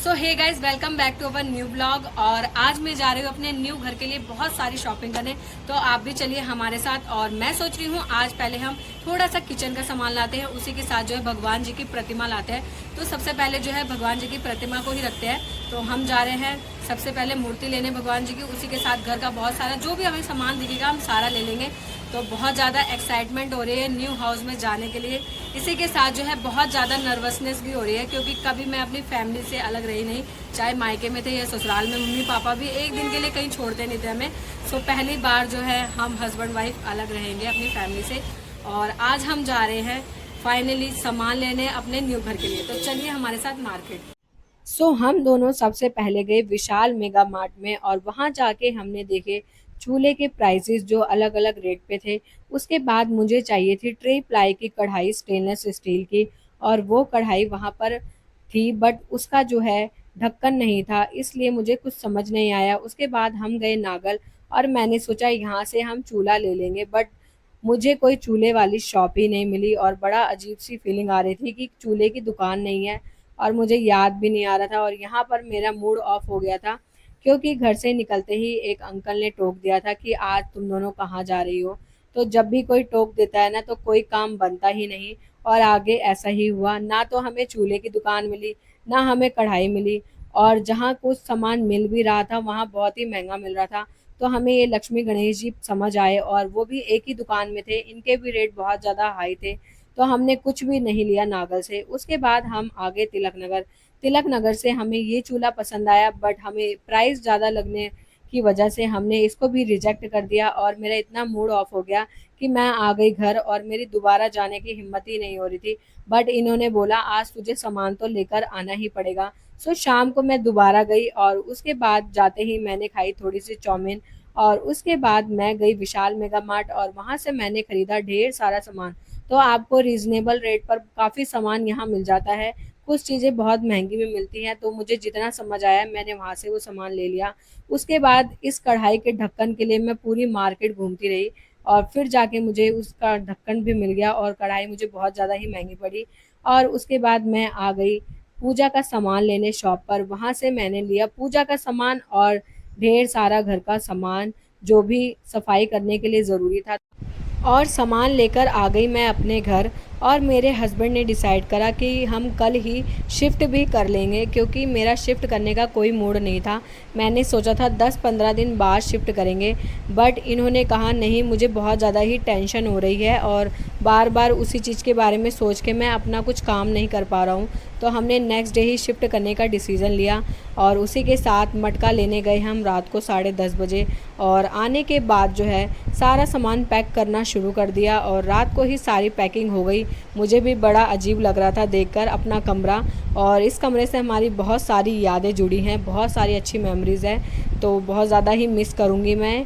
So hey guys, welcome back to our new blog. और आज मैं जा रही हूँ अपने न्यू घर के लिए बहुत सारी शॉपिंग करने। तो आप भी चलिए हमारे साथ। और मैं सोच रही हूँ आज पहले हम थोड़ा सा किचन का सामान लाते हैं, उसी के साथ जो है भगवान जी की प्रतिमा लाते हैं। तो सबसे पहले जो है भगवान जी की प्रतिमा को ही रखते हैं। तो हम जा रहे हैं सबसे पहले मूर्ति लेने भगवान जी की, उसी के साथ घर का बहुत सारा जो भी हमें सामान दिखेगा हम सारा ले लेंगे। तो बहुत ज़्यादा एक्साइटमेंट हो रही है न्यू हाउस में जाने के लिए। इसी के साथ जो है बहुत ज़्यादा नर्वसनेस भी हो रही है, क्योंकि कभी मैं अपनी फैमिली से अलग रही नहीं, चाहे मायके में थे या ससुराल में। मम्मी पापा भी एक दिन के लिए कहीं छोड़ते नहीं थे हमें। सो पहली बार जो है हम हस्बैंड वाइफ अलग रहेंगे अपनी फैमिली से। और आज हम जा रहे हैं फाइनली सामान लेने अपने न्यू घर के लिए। तो चलिए हमारे साथ मार्केट। हम दोनों सबसे पहले गए विशाल मेगा मार्ट में, और वहां जाके हमने देखे चूल्हे के प्राइसेस जो अलग अलग रेट पे थे। उसके बाद मुझे चाहिए थी ट्रे प्लाई की कढ़ाई, स्टेनलेस स्टील की। और वो कढ़ाई वहां पर थी, बट उसका जो है ढक्कन नहीं था, इसलिए मुझे कुछ समझ नहीं आया। उसके बाद हम गए नागल, और मैंने सोचा यहाँ से हम चूल्हा ले लेंगे, बट मुझे कोई चूल्हे वाली शॉप ही नहीं मिली। और बड़ा अजीब सी फीलिंग आ रही थी कि चूल्हे की दुकान नहीं है, और मुझे याद भी नहीं आ रहा था। और यहाँ पर मेरा मूड ऑफ हो गया था, क्योंकि घर से निकलते ही एक अंकल ने टोक दिया था कि आज तुम दोनों कहाँ जा रही हो। तो जब भी कोई टोक देता है ना, तो कोई काम बनता ही नहीं। और आगे ऐसा ही हुआ, ना तो हमें चूल्हे की दुकान मिली, ना हमें कढ़ाई मिली। और जहाँ कुछ सामान मिल भी रहा था वहाँ बहुत ही महंगा मिल रहा था। तो हमें ये लक्ष्मी गणेश जी समझ आए, और वो भी एक ही दुकान में थे, इनके भी रेट बहुत ज़्यादा हाई थे। तो हमने कुछ भी नहीं लिया नागल से। उसके बाद हम आगे तिलक नगर। तिलक नगर से हमें ये चूल्हा पसंद आया, बट हमें प्राइस ज़्यादा लगने की वजह से हमने इसको भी रिजेक्ट कर दिया। और मेरा इतना मूड ऑफ हो गया कि मैं आ गई घर, और मेरी दोबारा जाने की हिम्मत ही नहीं हो रही थी। बट इन्होंने बोला आज तुझे सामान तो लेकर आना ही पड़ेगा। शाम को मैं दोबारा गई, और उसके बाद जाते ही मैंने खाई थोड़ी सी चाउमीन। और उसके बाद मैं गई विशाल मेगा मार्ट, और वहाँ से मैंने खरीदा ढेर सारा सामान। तो आपको रीजनेबल रेट पर काफ़ी सामान यहाँ मिल जाता है। कुछ चीज़ें बहुत महंगी में मिलती हैं, तो मुझे जितना समझ आया मैंने वहाँ से वो सामान ले लिया। उसके बाद इस कढ़ाई के ढक्कन के लिए मैं पूरी मार्केट घूमती रही, और फिर जाके मुझे उसका ढक्कन भी मिल गया, और कढ़ाई मुझे बहुत ज़्यादा ही महंगी पड़ी। और उसके बाद मैं आ गई पूजा का सामान लेने शॉप पर। वहाँ से मैंने लिया पूजा का सामान और ढेर सारा घर का सामान, जो भी सफाई करने के लिए ज़रूरी था। और सामान लेकर आ गई मैं अपने घर। और मेरे हस्बैंड ने डिसाइड करा कि हम कल ही शिफ्ट भी कर लेंगे, क्योंकि मेरा शिफ्ट करने का कोई मूड नहीं था। मैंने सोचा था 10-15 दिन बाद शिफ्ट करेंगे, बट इन्होंने कहा नहीं, मुझे बहुत ज़्यादा ही टेंशन हो रही है, और बार बार उसी चीज़ के बारे में सोच के मैं अपना कुछ काम नहीं कर पा रहा हूँ। तो हमने नेक्स्ट डे ही शिफ्ट करने का डिसीज़न लिया। और उसी के साथ मटका लेने गए हम रात को 10:30 बजे। और आने के बाद जो है सारा सामान पैक करना शुरू कर दिया, और रात को ही सारी पैकिंग हो गई। मुझे भी बड़ा अजीब लग रहा था देखकर अपना कमरा। और इस कमरे से हमारी बहुत सारी यादें जुड़ी हैं, बहुत सारी अच्छी मेमोरीज़ है। तो बहुत ज़्यादा ही मिस करूँगी मैं।